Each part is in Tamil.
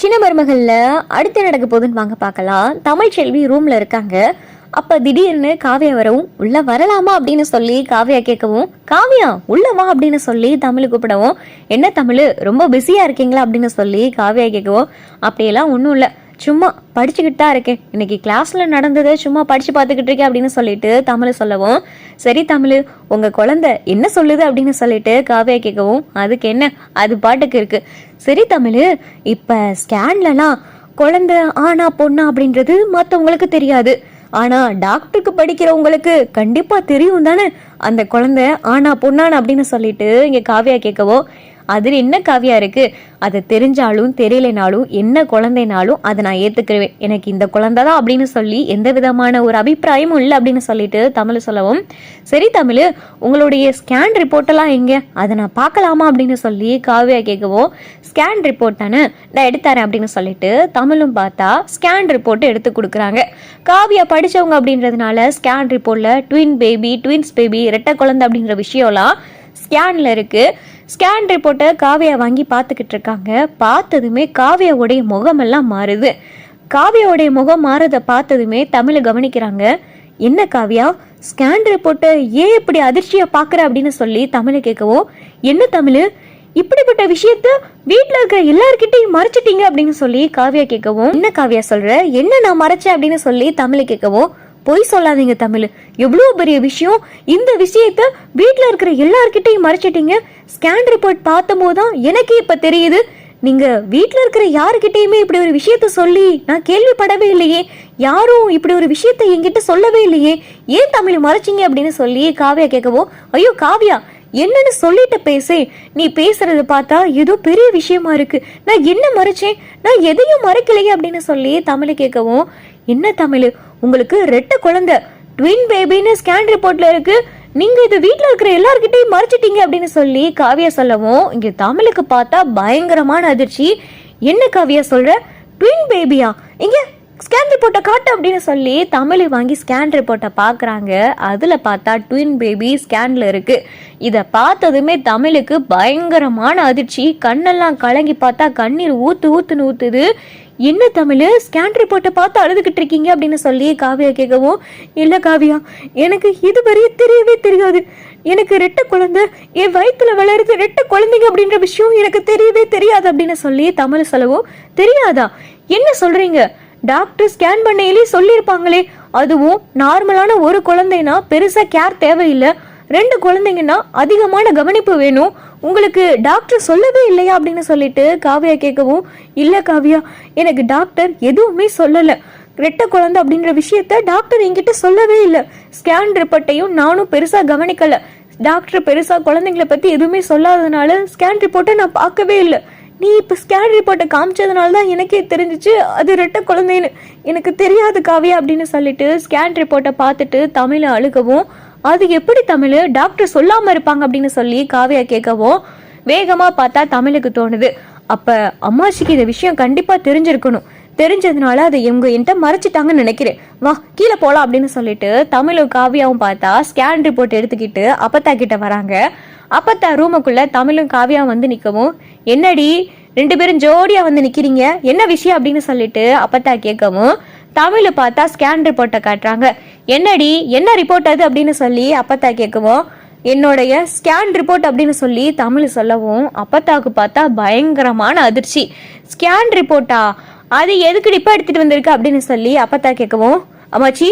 சின்ன மருமகள்ல அடுத்து நடக்க போகுதுன்னு வாங்க பார்க்கலாம். தமிழ் செல்வி ரூம்ல இருக்காங்க. அப்ப திடீர்னு காவியா வரவும் உள்ள வரலாமா அப்படின்னு சொல்லி காவியா கேட்கவும், காவியா உள்ள வா அப்படின்னு சொல்லி தமிழ் கூப்பிடவும், என்ன தமிழ் ரொம்ப பிஸியா இருக்கீங்களா அப்படின்னு சொல்லி காவியா கேட்கவும், அப்படியெல்லாம் ஒன்றும் இல்லை, சும்மா படிச்சுக்கிட்டு தான் இருக்கேன், இன்னைக்கு கிளாஸ்ல நடந்ததை சும்மா படிச்சு பார்த்துக்கிட்டு இருக்கேன் அப்படின்னு சொல்லிட்டு தமிழ் சொல்லவும், சரி தமிழ் உங்க குழந்தை என்ன சொல்லுது அப்படின்னு சொல்லிட்டு காவியா கேட்கவும், அதுக்கு என்ன, அது பாட்டுக்கு இருக்கு. சரி தமிழ், இப்ப ஸ்கேன்லலாம் குழந்தை ஆனா பொண்ணா அப்படின்றது மற்றவங்களுக்கு தெரியாது, ஆனா டாக்டருக்கு படிக்கிறவங்களுக்கு கண்டிப்பா தெரியும் தானே அந்த குழந்தை ஆனா பொண்ணான அப்படின்னு சொல்லிட்டு இங்க காவியா கேட்கவோ, அதில் என்ன காவியா இருக்கு, அதை தெரிஞ்சாலும் தெரியலைனாலும் என்ன குழந்தைனாலும் அதை நான் ஏத்துக்கிறேன், எனக்கு இந்த குழந்தை தான் அப்படின்னு சொல்லி எந்த விதமான ஒரு அபிப்பிராயமும் இல்லை அப்படின்னு சொல்லிட்டு தமிழ் சொல்லவும், சரி தமிழ் உங்களுடைய ஸ்கேன் ரிப்போர்ட்டெல்லாம் எங்க, அதை நான் பார்க்கலாமா அப்படின்னு சொல்லி காவியா கேட்கவும், ஸ்கேன் ரிப்போர்ட் தானே நான் எடுத்தாரேன் அப்படின்னு சொல்லிட்டு தமிழும் பார்த்தா ஸ்கேன் ரிப்போர்ட் எடுத்து கொடுக்குறாங்க. காவியா படிச்சவங்க அப்படின்றதுனால ஸ்கேன் ரிப்போர்ட்ல ட்வின்ஸ் பேபி ரெட்டை குழந்தை அப்படின்ற விஷயம்லாம் ஸ்கேன்ல இருக்கு. ஸ்கேன் ரிப்போர்ட்டை காவியா வாங்கி பார்த்துக்கிட்டு இருக்காங்க. பார்த்ததுமே காவியாவுடைய முகமெல்லாம் மாறுது. காவியாவுடைய முகம் மாறதை பார்த்ததுமே தமிழை கவனிக்கிறாங்க. என்ன காவியா, ஸ்கேன் ரிப்போர்ட்டை ஏன் இப்படி அதிர்ச்சியா பார்க்குற அப்படின்னு சொல்லி தமிழை கேட்கவும், என்ன தமிழ் இப்படிப்பட்ட விஷயத்த வீட்டில் இருக்கிற எல்லார்கிட்டையும் மறைச்சிட்டீங்க அப்படின்னு சொல்லி காவியா கேட்கவும், என்ன காவியா சொல்ற, என்ன நான் மறைச்சேன் அப்படின்னு சொல்லி தமிழை கேட்கவும், பொய் சொல்லாதீங்க தமிழ், எவ்வளோ பெரிய விஷயம், இந்த விஷயத்த வீட்டில் இருக்கிற எல்லார்கிட்டையும் மறைச்சிட்டீங்க, ஸ்கேன் ரிப்போர்ட் பார்த்தும் போதுதான் எனக்கே இப்ப தெரியுது, நீங்க வீட்டில் இருக்கிற யாருக்கிட்டையுமே இப்படி ஒரு விஷயத்த சொல்லி நான் கேள்விப்படவே இல்லையே, யாரும் இப்படி ஒரு விஷயத்த என்கிட்ட சொல்லவே இல்லையே, ஏன் தமிழ் மறைச்சிங்க அப்படின்னு சொல்லி காவியா கேட்கவும், ஐயோ காவியா என்னன்னு சொல்லிட்டு பேசே, நீ பேசுறது பார்த்தா ஏதோ பெரிய விஷயமா இருக்கு, நான் என்ன மறைச்சேன், நான் எதையும் மறைக்கலையே அப்படின்னு சொல்லி தமிழை கேட்கவும், என்ன தமிழ் உங்களுக்கு ரெட்டை குழந்தை ட்வின் பேபின்னு ஸ்கேன் ரிப்போர்ட்ல இருக்கு, நீங்க இது வீட்டுல இருக்கிற எல்லார்கிட்டையும் மறைச்சிட்டீங்க அப்படின்னு சொல்லி காவியா சொல்லவும், இங்க தமிழுக்கு பார்த்தா பயங்கரமான அதிர்ச்சி. என்ன காவியா சொல்ற, ட்வின் பேபியா, இங்க ஸ்கேன் ரிப்போர்ட்டை காட்டு அப்படின்னு சொல்லி தமிழை வாங்கி ஸ்கேன் ரிப்போர்ட்டை பார்க்குறாங்க. அதில் பார்த்தா ட்வின் பேபி ஸ்கேனில் இருக்குது. இதை பார்த்ததுமே தமிழுக்கு பயங்கரமான அதிர்ச்சி, கண்ணெல்லாம் கலங்கி பார்த்தா கண்ணீர் ஊற்றுன்னு ஊற்றுது. என்ன தமிழ் ஸ்கேன் ரிப்போர்ட்டை பார்த்து அழுதுகிட்டு இருக்கீங்க அப்படின்னு சொல்லி காவியா கேட்கவும், இல்லை காவியா எனக்கு இதுவரை தெரியவே தெரியாது, எனக்கு ரெட்டை குழந்தை என் வயிற்றுல வளருது, ரெட்டை குழந்தைங்க அப்படின்ற விஷயம் எனக்கு தெரியவே தெரியாது அப்படின்னு சொல்லி தமிழ் சொல்லவும், தெரியாதா, என்ன சொல்றீங்க, டாக்டர் ஸ்கேன் பண்ணையிலே சொல்லியிருப்பாங்களே, அதுவும் நார்மலான ஒரு குழந்தைனா பெருசா கேர் தேவையில்லை, 2 குழந்தைங்கன்னா அதிகமான கவனிப்பு வேணும், உங்களுக்கு டாக்டர் சொல்லவே இல்லையா அப்படின்னு சொல்லிட்டு காவியா கேட்கவும், இல்லை காவியா எனக்கு டாக்டர் எதுவுமே சொல்லலை, ரெட்டை குழந்தை அப்படின்ற விஷயத்த டாக்டர் என்கிட்ட சொல்லவே இல்லை, ஸ்கேன் ரிப்போர்ட்டையும் நானும் பெருசா கவனிக்கல, டாக்டர் பெருசா குழந்தைங்களை பத்தி எதுவுமே சொல்லாதனால ஸ்கேன் ரிப்போர்ட்டை நான் பார்க்கவே இல்லை, நீ இப்போ ஸ்கேன் ரிப்போர்ட்டை காமிச்சதுனால தான் எனக்கே தெரிஞ்சிச்சு அது ரெட்டை குழந்தைன்னு, எனக்கு தெரியாது காவியா அப்படின்னு சொல்லிட்டு ஸ்கேன் ரிப்போர்ட்டை பார்த்துட்டு தமிழை அழுகவும், அது எப்படி தமிழ் டாக்டர் சொல்லாமல் இருப்பாங்க அப்படின்னு சொல்லி காவியா கேட்கவும், வேகமாக பார்த்தா தமிழுக்கு தோணுது, அப்போ அம்மாச்சிக்கு இந்த விஷயம் கண்டிப்பாக தெரிஞ்சிருக்கணும், தெரிஞ்சதுனால அதை என்கிட்ட மறைச்சிட்டாங்கன்னு நினைக்கிறேன், வா கீழே போகலாம் அப்படின்னு சொல்லிட்டு தமிழும் காவியாவும் பார்த்தா ஸ்கேன் ரிப்போர்ட் எடுத்துக்கிட்டு அப்பத்தா கிட்ட வராங்க. அப்பத்தா ரூமுக்குள்ள தமிழும் காவியாவும் வந்து நிற்கவும், என்னடி 2 பேரும் ஜோடியா வந்து நிக்கிறீங்க, என்ன விஷயம் அப்படின்னு சொல்லிட்டு அப்பத்தா கேட்கவும், தமிழ் பார்த்தா ஸ்கேன் ரிப்போர்ட்டை காட்டுறாங்க. என்னடி என்ன ரிப்போர்ட் அது அப்படின்னு சொல்லி அப்பத்தா கேட்கவும், என்னுடைய ஸ்கேன் ரிப்போர்ட் அப்படின்னு சொல்லி தமிழ் சொல்லவும், அப்பத்தாவுக்கு பார்த்தா பயங்கரமான அதிர்ச்சி. ஸ்கேன் ரிப்போர்ட்டா, அது எதுக்கு இப்போ எடுத்துட்டு வந்திருக்கு அப்படின்னு சொல்லி அப்பத்தா கேட்கவும், அம்மாச்சி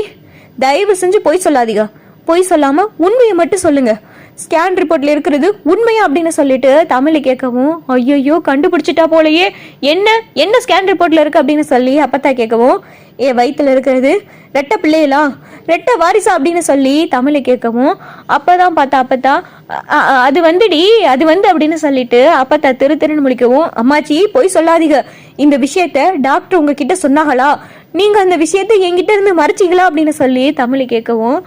தயவு செஞ்சு பொய் சொல்லாதீங்க, பொய் சொல்லாம உண்மையை மட்டும் சொல்லுங்க, ஸ்கேன் ரிப்போர்ட்ல இருக்கிறது உண்மையா அப்படின்னு சொல்லிட்டு தமிழ் கேட்கவும், ஐயோ கண்டுபிடிச்சிட்டா போலயே, என்ன ஸ்கேன் ரிப்போர்ட்ல இருக்கு அப்படின்னு சொல்லி அப்பத்தா கேட்கவும், என் வயிற்றுல இருக்கிறது ரெட்டை பிள்ளைகளா, ரெட்டை வாரிசா அப்படின்னு சொல்லி தமிழை கேட்கவும், அப்பதான் பார்த்தா அப்பத்தா அது அப்படின்னு சொல்லிட்டு அப்பத்தா திருன்னு முழிக்கவும், அம்மாச்சி பொய் சொல்லாதீங்க, இந்த விஷயத்த டாக்டர் உங்ககிட்ட சொன்னாங்களா, நீங்க அந்த விஷயத்த என்கிட்ட இருந்து மறைச்சிங்களா அப்படின்னு சொல்லி தமிழை கேட்கவும்,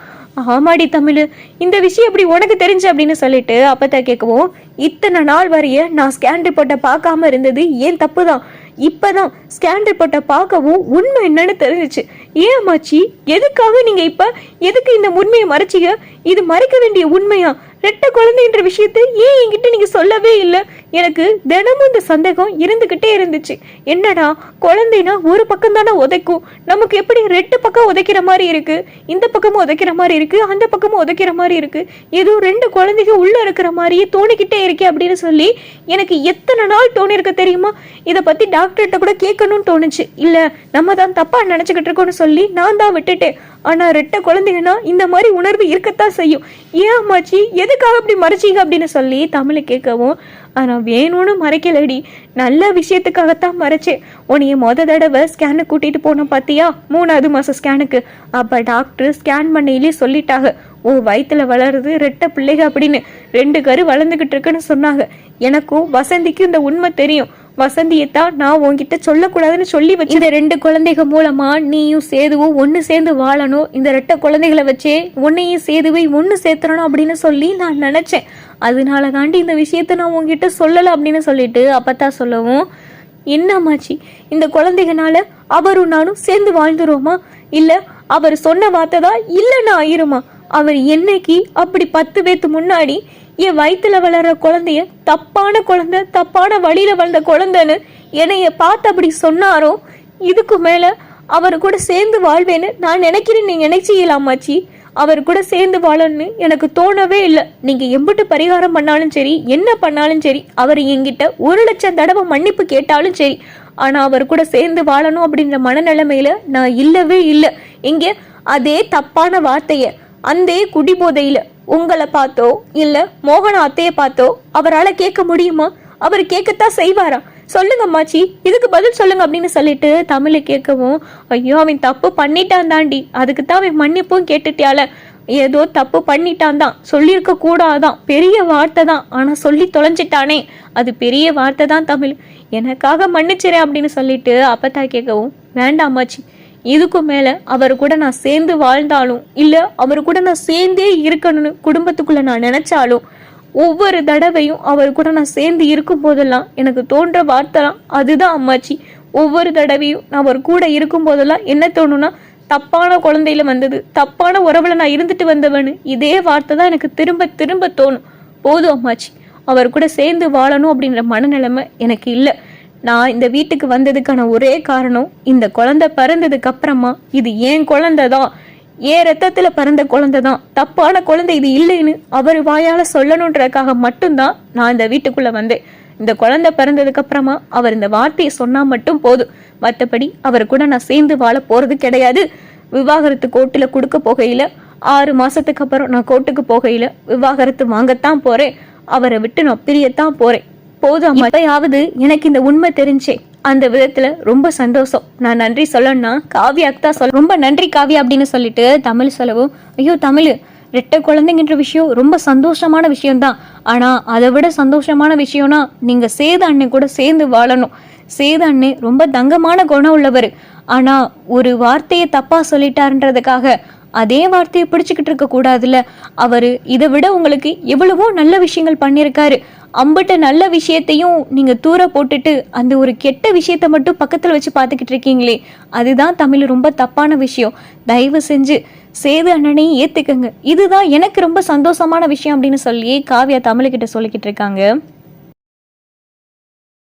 ஆமாடி தமிழ் இந்த விஷயம் எப்படி உனக்கு தெரிஞ்சு அப்படின்னு சொல்லிட்டு அப்பத்தா கேட்கவும், இத்தனை நாள் வரைய நான் ஸ்கேன் ரிப்போர்ட்டை பார்க்காம இருந்தது ஏன் தப்பு தான், இப்பதான் ஸ்கேன் ரிப்போர்ட்டை பார்க்கவும் உண்மை என்னன்னு தெரிஞ்சிச்சு, ஏமாச்சி எதுக்காக நீங்க இப்ப எதுக்கு இந்த உண்மையை மறைச்சிங்க, இது மறைக்க வேண்டிய உண்மையா, ரெட்டை குழந்தைன்ற விஷயத்தை ஏன் என்கிட்ட நீங்க சொல்லவே இல்லை? எனக்கு தினமும் இந்த சந்தேகம் இருந்துகிட்டே இருந்துச்சு. என்னடா குழந்தைனா ஒரு பக்கம் தானே உதைக்கும், நமக்கு எப்படி ரெட்டு பக்கம் உதைக்கிற மாதிரி இருக்கு, இந்த பக்கமும் உதைக்கிற மாதிரி இருக்கு, அந்த பக்கமும் உதைக்கிற மாதிரி இருக்கு, ஏதோ ரெண்டு குழந்தைங்க உள்ள இருக்கிற மாதிரியே தோணிக்கிட்டே இருக்கே அப்படின்னு சொல்லி எனக்கு எத்தனை நாள் தோணி இருக்க தெரியுமா? இதை பத்தி டாக்டர்கிட்ட கூட கேட்கணும்னு தோணுச்சு. இல்ல நம்ம தான் தப்பா நினைச்சுக்கிட்டு இருக்கோம்னு சொல்லி நான் தான் விட்டுட்டேன். ஆனா ரெட்டை குழந்தைங்கன்னா இந்த மாதிரி உணர்வு இருக்கத்தான் செய்யும். ஏன் அம்மாச்சி எதுக்காக அப்படி மறைச்சிங்க அப்படின்னு சொல்லி தமிழை கேட்கவும், ஆனா வேணும்னு மறைக்கலடி, நல்ல விஷயத்துக்காகத்தான் மறைச்சேன். உன்னைய தடவை ஸ்கேனுக்கு கூட்டிட்டு போனோம் பாத்தியா, 3வது மாசம் ஸ்கேனுக்கு. அப்ப டாக்டர் ஸ்கேன் பண்ணையிலே சொல்லிட்டாங்க, ஓ வயிற்றுல வளருது ரெட்டை பிள்ளைக அப்படின்னு, 2 கரு வளர்ந்துகிட்டு இருக்குன்னு சொன்னாங்க. எனக்கும் வசந்திக்கும் இந்த உண்மை தெரியும். வசந்தியத்தான் நான் உன்கிட்ட சொல்லக்கூடாதுன்னு சொல்லி வச்சு, இந்த 2 குழந்தைங்க மூலமா நீயும் சேதுவும் ஒன்று சேர்ந்து வாழணும், இந்த ரெட்டை குழந்தைகளை வச்சே உன்னையும் சேதுவை ஒன்று சேர்த்துறணும் அப்படின்னு சொல்லி நான் நினைச்சேன். அதனால தாண்டி இந்த விஷயத்த நான் உங்ககிட்ட சொல்லலை அப்படின்னு சொல்லிட்டு அப்பத்தான் சொல்லவும், என்னம்மாச்சி இந்த குழந்தைகனால அவரும் நானும் சேர்ந்து வாழ்ந்துருவோமா? இல்ல அவர் சொன்ன வார்த்தை தான் இல்லைன்னு ஆயிருமா? அவர் என்னைக்கு அப்படி 10 பேத்து முன்னாடி என் வயிற்றுல வளர்ற குழந்தைய தப்பான குழந்தை, தப்பான வழியில வளர்ந்த குழந்தைன்னு என்னைய பார்த்து அப்படி சொன்னாரோ, இதுக்கு மேல அவர் கூட சேர்ந்து வாழ்வேன்னு நான் நினைக்கிறேன். நீங்க நினைச்சீங்களாமாச்சி? அவர் கூட சேர்ந்து வாழணும்னு எனக்கு தோணவே இல்லை. நீங்க எம்பிட்டு பரிகாரம் பண்ணாலும் சரி, என்ன பண்ணாலும் சரி, அவர் என்கிட்ட 1,00,000 தடவை மன்னிப்பு கேட்டாலும் சரி, ஆனா அவர் கூட சேர்ந்து வாழணும் அப்படின்ற மனநிலைமையில நான் இல்லவே இல்லை. இங்கே அதே தப்பான வார்த்தைய அந்த குடிபோதையில உங்களை பார்த்தோ இல்ல மோகன அத்தையை பார்த்தோ அவரால் கேட்க முடியுமா? அவர் கேட்கத்தான் செய்வாரா? சொல்லுங்க அம்மாச்சி, இதுக்கு பதில் சொல்லுங்க அப்படின்னு சொல்லிட்டு தமிழை கேட்கவும், ஐயோ அவன் தப்பு பண்ணிட்டான் தாண்டி, அதுக்கு தான் அவன் மன்னிப்பும் கேட்டுட்டியால. ஏதோ தப்பு பண்ணிட்டான் தான், சொல்லியிருக்க கூடாதான், பெரிய வார்த்தை தான், ஆனா சொல்லி தொலைஞ்சிட்டானே, அது பெரிய வார்த்தை தான் தமிழ், எனக்காக மன்னிச்சிரேன் அப்படின்னு சொல்லிட்டு அப்பத்தா கேட்கவும், வேண்டாம் அம்மாச்சி, இதுக்கு மேல அவர் கூட நான் சேர்ந்து வாழ்ந்தாலும் இல்ல அவர் கூட நான் சேர்ந்தே இருக்கணும்னு குடும்பத்துக்குள்ள நான் நினைச்சாலும், ஒவ்வொரு தடவையும் அவர் கூட நான் சேர்ந்து இருக்கும் போதெல்லாம் எனக்கு தோன்ற வார்த்தைலாம் அதுதான் அம்மாச்சி. ஒவ்வொரு தடவையும் நான் அவர் கூட இருக்கும் போதெல்லாம் என்ன தோணும்னா, தப்பான குழந்தையில வந்தது, தப்பான உறவுல நான் இருந்துட்டு வந்தவனு, இதே வார்த்தை தான் எனக்கு திரும்ப திரும்ப தோணும். போதும் அம்மாச்சி, அவர் கூட சேர்ந்து வாழணும் அப்படின்ற மனநிலைமை எனக்கு இல்லை. நான் இந்த வீட்டுக்கு வந்ததுக்கான ஒரே காரணம், இந்த குழந்தை பிறந்ததுக்கு அப்புறமா இது ஏன் குழந்தைதான், ஏன் ரத்தத்துல பிறந்த குழந்தைதான், தப்பான குழந்தை இது இல்லைன்னு அவர் வாயால சொல்லணுன்றதுக்காக மட்டும்தான் நான் இந்த வீட்டுக்குள்ள வந்தேன். இந்த குழந்தை பிறந்ததுக்கு அப்புறமா அவர் இந்த வார்த்தையை சொன்னா மட்டும் போதும், மற்றபடி அவர் கூட நான் சேர்ந்து வாழ போறது கிடையாது. விவாகரத்து கோர்ட்டுல கொடுக்க போகையில 6 மாசத்துக்கு அப்புறம் நான் கோர்ட்டுக்கு போகையில விவாகரத்து வாங்கத்தான் போறேன், அவரை விட்டு நான் பிரியத்தான் போறேன். போதும், அப்பயாவது எனக்கு இந்த உண்மை தெரிஞ்சே, அந்த விதத்துல ரொம்ப சந்தோஷம். நான் நன்றி சொல்லணும்னா காவியாக்கு தான் சொல்ல, ரொம்ப நன்றி காவியா அப்படின்னு சொல்லிட்டு தமிழ் சொல்லவும், ஐயோ தமிழ், ரெட்டை குழந்தைங்கன்ற விஷயம் ரொம்ப சந்தோஷமான விஷயம்தான், ஆனா அதை விட சந்தோஷமான விஷயம்னா நீங்க சேது அண்ணன் கூட சேர்ந்து வாழணும். சேது அண்ணன் ரொம்ப தங்கமான குணம் உள்ளவர், ஆனா ஒரு வார்த்தையை தப்பா சொல்லிட்டாருன்றதுக்காக அதே வார்த்தையை பிடிச்சுக்கிட்டு இருக்க கூடாதுல்ல. அவரு இதை விட உங்களுக்கு எவ்வளவோ நல்ல விஷயங்கள் பண்ணியிருக்காரு. அம்பிட்ட நல்ல விஷயத்தையும் நீங்க தூர போட்டுட்டு அந்த ஒரு கெட்ட விஷயத்த மட்டும் பக்கத்துல வச்சு பார்த்துக்கிட்டு இருக்கீங்களே, அதுதான் தமிழ் ரொம்ப தப்பான விஷயம். தயவு செஞ்சு சேது அண்ணனையும் ஏத்துக்கங்க, இதுதான் எனக்கு ரொம்ப சந்தோஷமான விஷயம் அப்படின்னு சொல்லி காவியா தமிழ்கிட்ட சொல்லிக்கிட்டு இருக்காங்க.